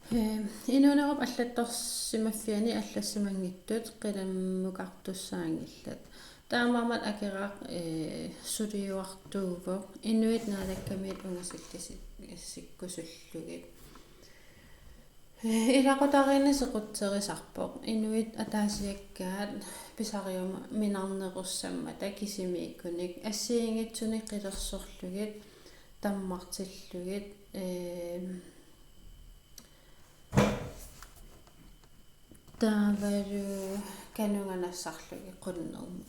Inuunerup аллаттарсимаффиани аллассимангиттут qilammuqartussaangillat таамаамат акераақ сулиуартууго инуит наалаккамиит унгасиллисит сиккусуллугит илақутарини сеқутсерисарпоқ инуит атаасиаккаат писариума минарнеруссаммата кисимииккуник ассиингитсуни қилерсорлугит таммартиллугит таавалу канунганассарлуги qunnermu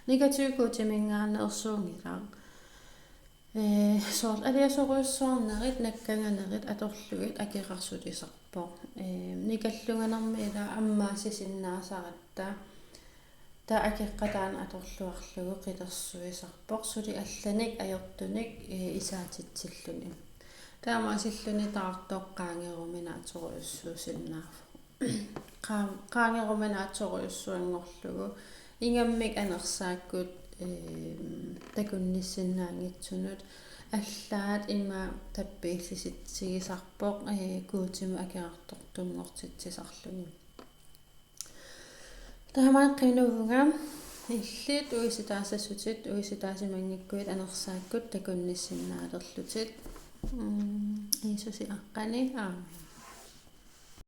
негативкуутимингаарнеерсуунгилаа соорл алиасоруйссуарнерит накканганерит аторлугит акеқарсулисарпо никаллунганарми ила аммаасисиннаасаратта та акеққатаана аторлуарлугу қилерсуисарпоқ сули алланик аёртуник исаатитсиллуни таамаасиллуни таартоққаангеруминааторуйуссуусиннаарфо qaangerumanaatsoruissuanngorlugu ingammik anersaakkuut takunnissinnaangitsunut аллаат има таппииллиситсигисарпоқ куутиму акеартортунгортитсисарлуни таамаан qinuvga иллит уиситаассассутит уиситаасимангиккуит анерсааккут такунниссиннаалерлутит иисуси аққани